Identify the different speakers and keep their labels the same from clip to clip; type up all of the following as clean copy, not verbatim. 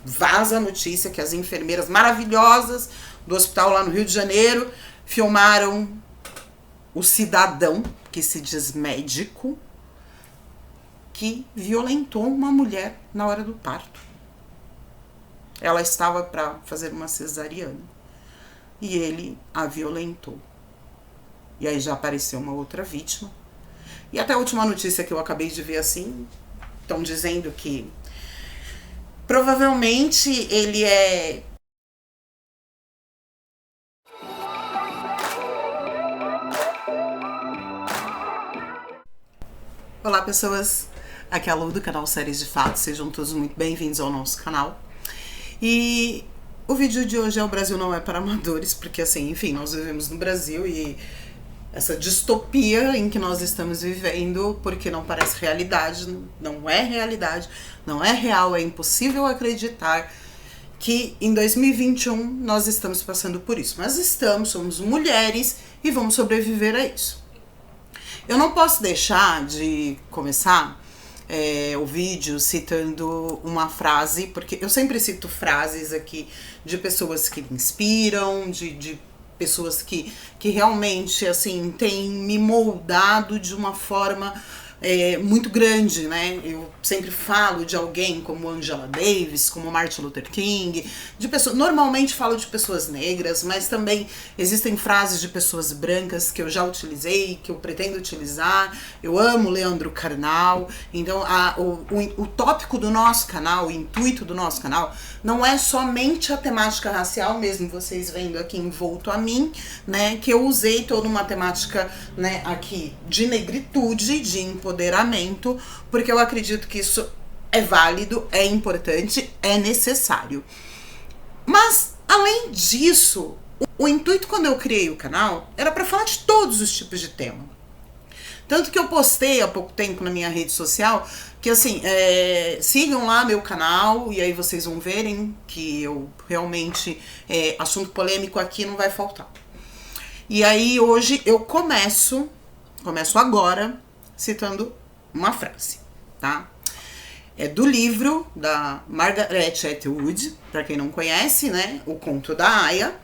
Speaker 1: vaza a notícia que as enfermeiras maravilhosas do hospital lá no Rio de Janeiro filmaram o cidadão que se diz médico que violentou uma mulher na hora do parto. Ela estava para fazer uma cesariana e ele a violentou. E aí já apareceu uma outra vítima. E até a última notícia que eu acabei de ver assim, estão dizendo que provavelmente ele é... Olá pessoas, aqui é a Lu do canal Séries de Fatos, sejam todos muito bem-vindos ao nosso canal. E o vídeo de hoje é O Brasil Não É Para Amadores, porque assim, enfim, nós vivemos no Brasil e essa distopia em que nós estamos vivendo, porque não parece realidade, não é realidade, não é real, é impossível acreditar que em 2021 nós estamos passando por isso. Mas somos mulheres e vamos sobreviver a isso. Eu não posso deixar de começar o vídeo citando uma frase, porque eu sempre cito frases aqui de pessoas que me inspiram, de pessoas que realmente assim têm me moldado de uma forma muito grande, né? Eu sempre falo de alguém como Angela Davis, como Martin Luther King, de pessoas, normalmente falo de pessoas negras, mas também existem frases de pessoas brancas que eu já utilizei, que eu pretendo utilizar. Eu amo Leandro Carnal. Então o tópico do nosso canal, o intuito do nosso canal não é somente a temática racial, mesmo vocês vendo aqui envolto a mim, né, que eu usei toda uma temática, né, aqui de negritude, de empoderamento, porque eu acredito que isso é válido, é importante, é necessário. Mas, além disso, o intuito quando eu criei o canal era para falar de todos os tipos de tema. Tanto que eu postei há pouco tempo na minha rede social que assim, sigam lá meu canal e aí vocês vão verem que eu realmente, assunto polêmico aqui não vai faltar. E aí hoje eu começo agora citando uma frase, tá? É do livro da Margaret Atwood, para quem não conhece, né? O Conto da Aia,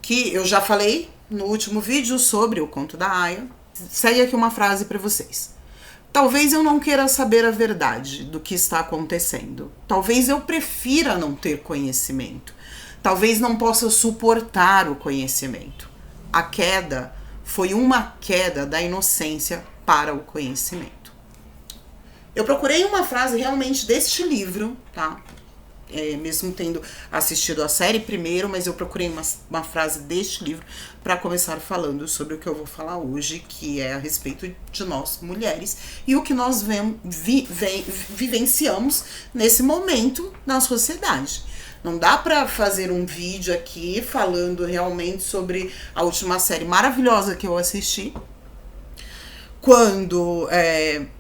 Speaker 1: que eu já falei no último vídeo sobre o Conto da Aia. Segue aqui uma frase para vocês. Talvez eu não queira saber a verdade do que está acontecendo. Talvez eu prefira não ter conhecimento. Talvez não possa suportar o conhecimento. A queda foi uma queda da inocência para o conhecimento. Eu procurei uma frase realmente deste livro, tá? Mesmo tendo assistido a série primeiro, mas eu procurei uma frase deste livro para começar falando sobre o que eu vou falar hoje, que é a respeito de nós, mulheres, e o que nós vivenciamos nesse momento na sociedade. Não dá para fazer um vídeo aqui falando realmente sobre a última série maravilhosa que eu assisti, quando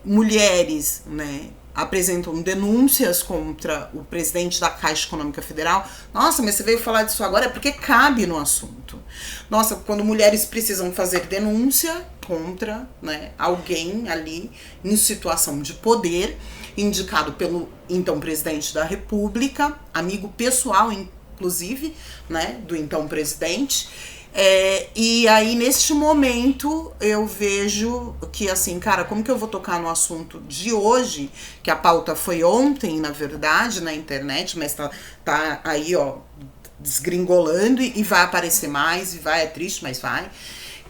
Speaker 1: mulheres, né, apresentam denúncias contra o presidente da Caixa Econômica Federal. Nossa, mas você veio falar disso agora? É porque cabe no assunto. Nossa, quando mulheres precisam fazer denúncia contra, né, alguém ali em situação de poder, indicado pelo então presidente da República, amigo pessoal, inclusive, né, do então presidente. E aí, neste momento, eu vejo que, assim, cara, como que eu vou tocar no assunto de hoje, que a pauta foi ontem, na verdade, na internet, mas tá aí, ó, desgringolando e vai aparecer mais, e vai, é triste, mas vai.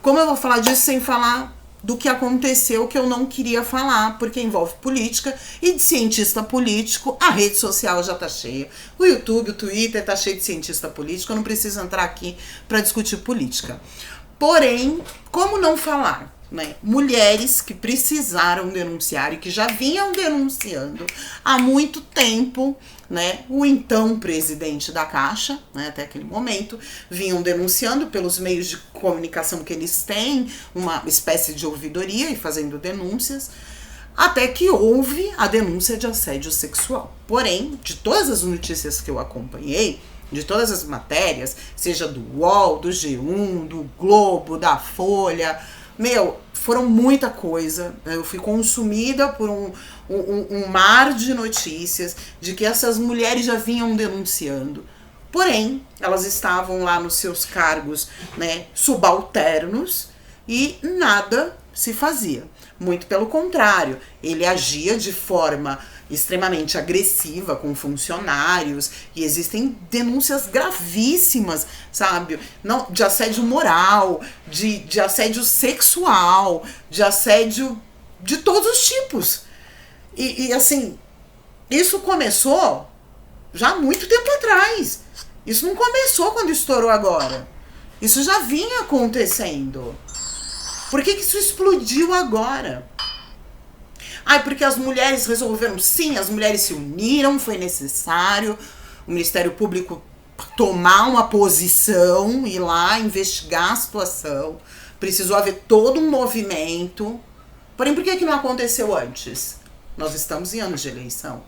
Speaker 1: Como eu vou falar disso sem falar do que aconteceu que eu não queria falar, porque envolve política, e de cientista político a rede social já tá cheia. O YouTube, o Twitter tá cheio de cientista político, eu não preciso entrar aqui para discutir política. Porém, como não falar, né? Mulheres que precisaram denunciar e que já vinham denunciando há muito tempo, né? O então presidente da Caixa, né, até aquele momento, vinham denunciando pelos meios de comunicação que eles têm, uma espécie de ouvidoria e fazendo denúncias, até que houve a denúncia de assédio sexual. Porém, de todas as notícias que eu acompanhei, de todas as matérias, seja do UOL, do G1, do Globo, da Folha, Foram muita coisa. Eu fui consumida por um mar de notícias de que essas mulheres já vinham denunciando. Porém, elas estavam lá nos seus cargos, né, subalternos, e nada se fazia. Muito pelo contrário, ele agia de forma extremamente agressiva com funcionários, e existem denúncias gravíssimas, sabe? Não, de assédio moral, de assédio sexual, de assédio de todos os tipos. E assim, isso começou já há muito tempo atrás. Isso não começou quando estourou agora. Isso já vinha acontecendo. Por que isso explodiu agora? Porque as mulheres resolveram. Sim, as mulheres se uniram, foi necessário o Ministério Público tomar uma posição, ir lá investigar a situação. Precisou haver todo um movimento. Porém, por que não aconteceu antes? Nós estamos em anos de eleição.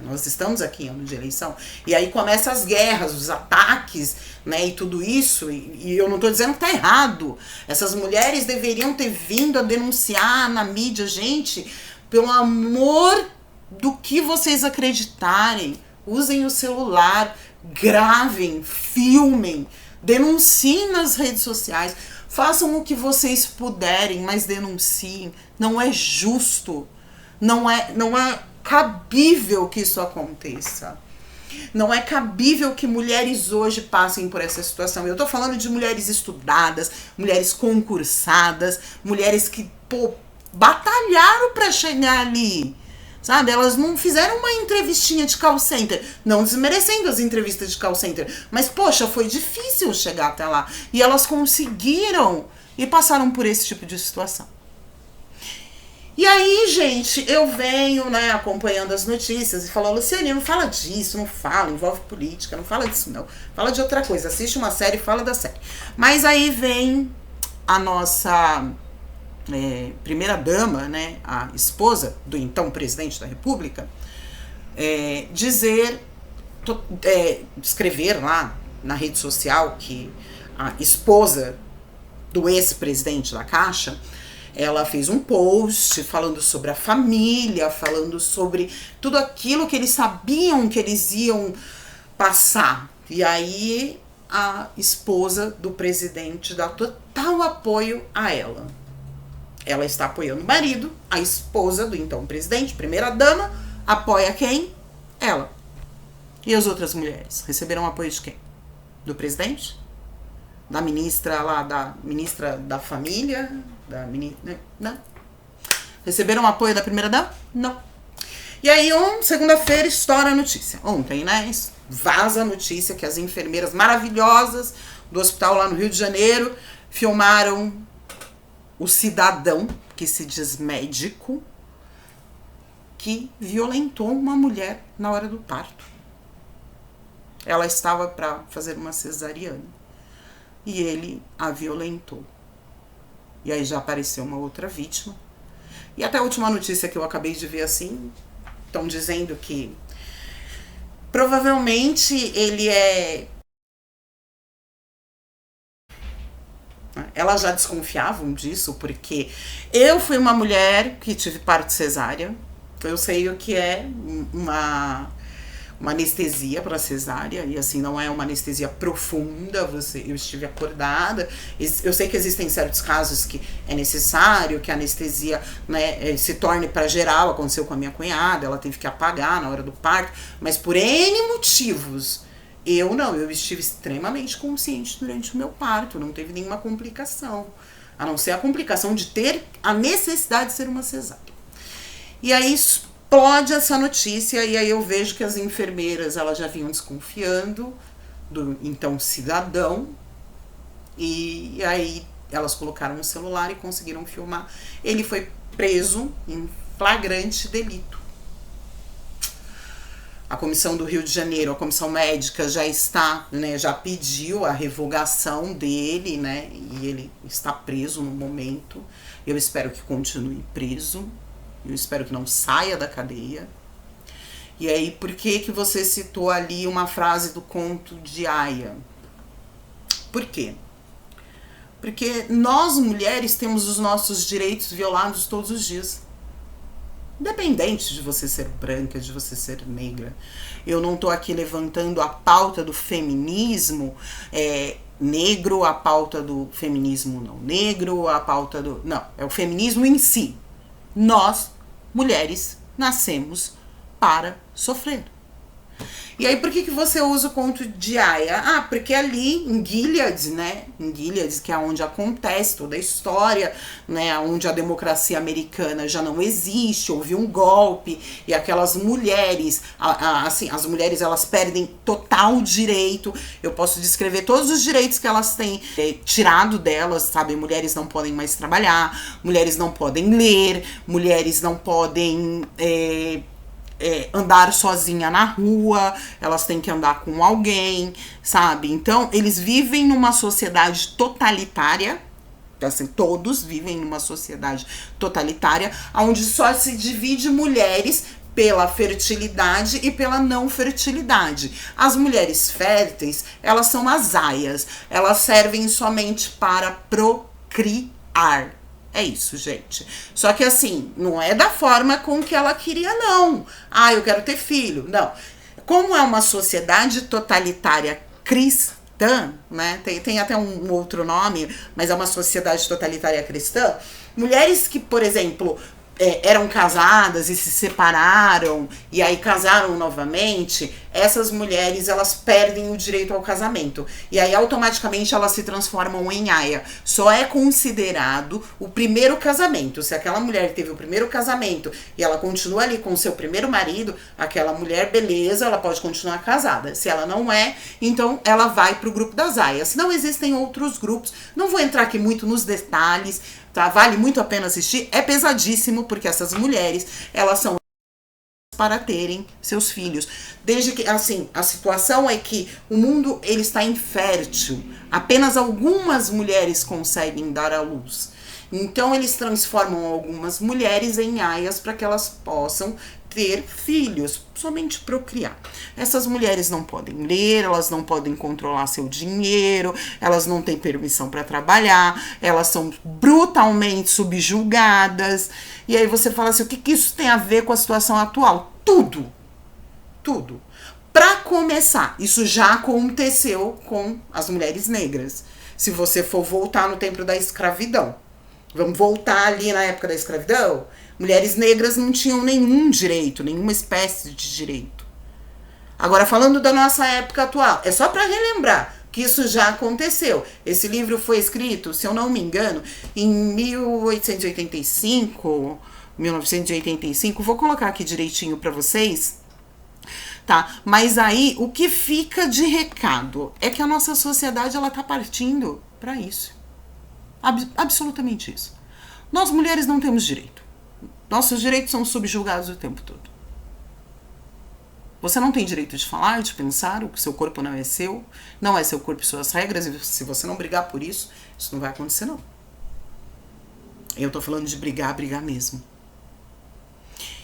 Speaker 1: Nós estamos aqui em ano de eleição. E aí começam as guerras, os ataques, né, e tudo isso. E eu não estou dizendo que está errado. Essas mulheres deveriam ter vindo a denunciar na mídia. Gente, pelo amor do que vocês acreditarem, usem o celular, gravem, filmem, denunciem nas redes sociais, façam o que vocês puderem, mas denunciem. Não é justo. Não é cabível que isso aconteça. Não é cabível que mulheres hoje passem por essa situação. Eu tô falando de mulheres estudadas, mulheres concursadas, mulheres que, batalharam para chegar ali. Sabe? Elas não fizeram uma entrevistinha de call center, não desmerecendo as entrevistas de call center, mas, poxa, foi difícil chegar até lá. E elas conseguiram e passaram por esse tipo de situação. E aí, gente, eu venho, né, acompanhando as notícias e falo, Luciane, não fala disso, não fala, envolve política, não fala disso não. Fala de outra coisa, assiste uma série e fala da série. Mas aí vem a nossa primeira dama, né, a esposa do então presidente da República, escrever lá na rede social que a esposa do ex-presidente da Caixa, ela fez um post falando sobre a família, falando sobre tudo aquilo que eles sabiam que eles iam passar. E aí a esposa do presidente dá total apoio a ela. Ela está apoiando o marido, a esposa do então presidente, primeira dama, apoia quem? Ela. E as outras mulheres receberam apoio de quem? Do presidente? Da ministra lá, da ministra da família? Não. Receberam apoio da primeira dama? Não. E aí, segunda-feira, estoura a notícia. Ontem, né? Vaza a notícia que as enfermeiras maravilhosas do hospital lá no Rio de Janeiro filmaram o cidadão, que se diz médico, que violentou uma mulher na hora do parto. Ela estava para fazer uma cesariana e ele a violentou. E aí já apareceu uma outra vítima. E até a última notícia que eu acabei de ver assim, estão dizendo que provavelmente ele Elas já desconfiavam disso, porque eu fui uma mulher que tive parto cesárea. Eu sei o que é uma anestesia para cesárea, e assim, não é uma anestesia profunda, eu estive acordada. Eu sei que existem certos casos que é necessário que a anestesia, né, se torne para geral. Aconteceu com a minha cunhada, ela teve que apagar na hora do parto, mas por N motivos. Eu estive extremamente consciente durante o meu parto, não teve nenhuma complicação, a não ser a complicação de ter a necessidade de ser uma cesárea. E aí explode essa notícia, e aí eu vejo que as enfermeiras, elas já vinham desconfiando do então cidadão, e aí elas colocaram no celular e conseguiram filmar. Ele foi preso em flagrante delito. A Comissão do Rio de Janeiro, a Comissão Médica já está, né, já pediu a revogação dele, né, e ele está preso no momento. Eu espero que continue preso, eu espero que não saia da cadeia. E aí, por que você citou ali uma frase do conto de Aya? Por quê? Porque nós, mulheres, temos os nossos direitos violados todos os dias. Independente de você ser branca, de você ser negra. Eu não tô aqui levantando a pauta do feminismo negro, a pauta do feminismo não negro, a pauta do... Não, é o feminismo em si. Nós, mulheres, nascemos para sofrer. E aí, por que você usa o conto de Aya? Ah, porque ali em Gilead, né? Em Gilead, que é onde acontece toda a história, né? Onde a democracia americana já não existe, houve um golpe, e aquelas mulheres, assim, as mulheres elas perdem total direito. Eu posso descrever todos os direitos que elas têm tirado delas, sabe? Mulheres não podem mais trabalhar, mulheres não podem ler, mulheres não podem... andar sozinha na rua, elas têm que andar com alguém, sabe? Então, eles vivem numa sociedade totalitária, assim, todos vivem numa sociedade totalitária, onde só se divide mulheres pela fertilidade e pela não fertilidade. As mulheres férteis, elas são as aias, elas servem somente para procriar. É isso, gente. Só que assim, não é da forma com que ela queria, não. Ah, eu quero ter filho. Não. Como é uma sociedade totalitária cristã, né? Tem até um outro nome, mas é uma sociedade totalitária cristã. Mulheres que, por exemplo, eram casadas e se separaram e aí casaram novamente, essas mulheres elas perdem o direito ao casamento e aí automaticamente elas se transformam em aia. Só é considerado o primeiro casamento. Se aquela mulher teve o primeiro casamento e ela continua ali com o seu primeiro marido, aquela mulher, beleza, ela pode continuar casada. Se ela não é, então ela vai pro grupo das aias. Não existem outros grupos, não vou entrar aqui muito nos detalhes, tá? Vale muito a pena assistir, é pesadíssimo, porque essas mulheres, elas são para terem seus filhos. Desde que, assim, a situação é que o mundo, ele está infértil. Apenas algumas mulheres conseguem dar à luz. Então, eles transformam algumas mulheres em aias para que elas possam ter filhos, somente procriar. Essas mulheres não podem ler, elas não podem controlar seu dinheiro, elas não têm permissão para trabalhar, elas são brutalmente subjugadas. E aí você fala assim, o que isso tem a ver com a situação atual? Tudo. Tudo. Para começar, isso já aconteceu com as mulheres negras. Se você for voltar no tempo da escravidão, vamos voltar ali na época da escravidão, mulheres negras não tinham nenhum direito, nenhuma espécie de direito. Agora, falando da nossa época atual, é só para relembrar que isso já aconteceu. Esse livro foi escrito, se eu não me engano, em 1885, 1985, vou colocar aqui direitinho para vocês, tá? Mas aí, o que fica de recado é que a nossa sociedade, ela tá partindo para isso. Absolutamente isso. Nós mulheres não temos direito. Nossos direitos são subjugados o tempo todo. Você não tem direito de falar, de pensar, o seu corpo não é seu corpo e suas regras, e se você não brigar por isso, isso não vai acontecer, não. Eu tô falando de brigar mesmo.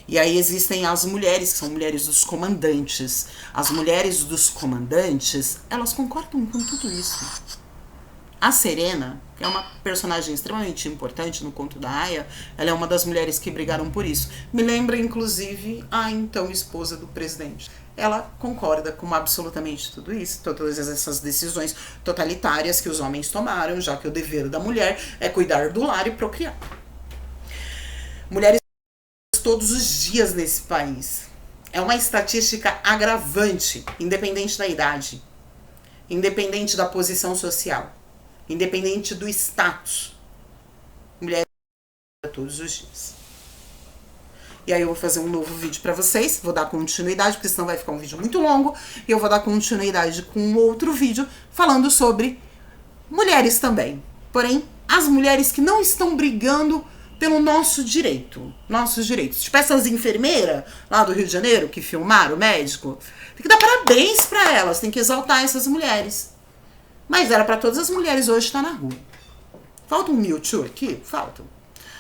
Speaker 1: E aí existem as mulheres, que são mulheres dos comandantes. As mulheres dos comandantes, elas concordam com tudo isso. A Serena, que é uma personagem extremamente importante no conto da Aya, ela é uma das mulheres que brigaram por isso. Me lembra, inclusive, a então esposa do presidente. Ela concorda com absolutamente tudo isso, todas essas decisões totalitárias que os homens tomaram, já que o dever da mulher é cuidar do lar e procriar. Mulheres todos os dias nesse país. É uma estatística agravante, independente da idade, independente da posição social, independente do status. Mulheres todos os dias. E aí eu vou fazer um novo vídeo pra vocês, vou dar continuidade, porque senão vai ficar um vídeo muito longo, e eu vou dar continuidade com um outro vídeo falando sobre mulheres também. Porém, as mulheres que não estão brigando pelo nosso direito, nossos direitos. Tipo essas enfermeiras lá do Rio de Janeiro que filmaram o médico, tem que dar parabéns pra elas, tem que exaltar essas mulheres. Mas era pra todas as mulheres hoje estar na rua. Falta um Mewtwo aqui? Falta.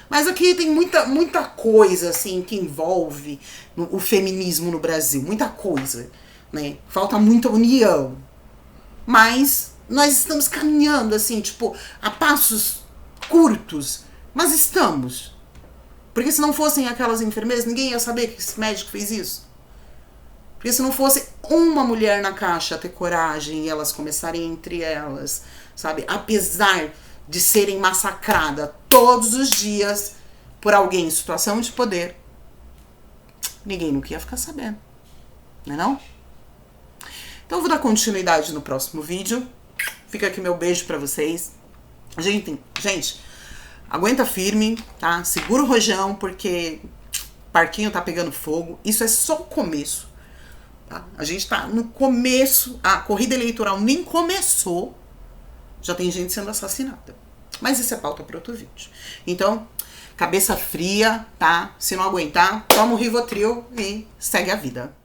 Speaker 1: Mas aqui tem muita coisa assim que envolve o feminismo no Brasil, muita coisa, né? Falta muita união. Mas nós estamos caminhando assim, tipo, a passos curtos, mas estamos. Porque se não fossem aquelas enfermeiras, ninguém ia saber que esse médico fez isso. Porque se não fosse uma mulher na caixa ter coragem e elas começarem entre elas, sabe? Apesar de serem massacradas todos os dias por alguém em situação de poder, ninguém nunca ia ficar sabendo. Não é não? Então eu vou dar continuidade no próximo vídeo. Fica aqui meu beijo pra vocês. Gente, aguenta firme, tá? Segura o rojão, porque o parquinho tá pegando fogo. Isso é só o começo. Tá? A gente tá no começo, a corrida eleitoral nem começou, já tem gente sendo assassinada. Mas isso é pauta para outro vídeo. Então, cabeça fria, tá? Se não aguentar, toma o Rivotril e segue a vida.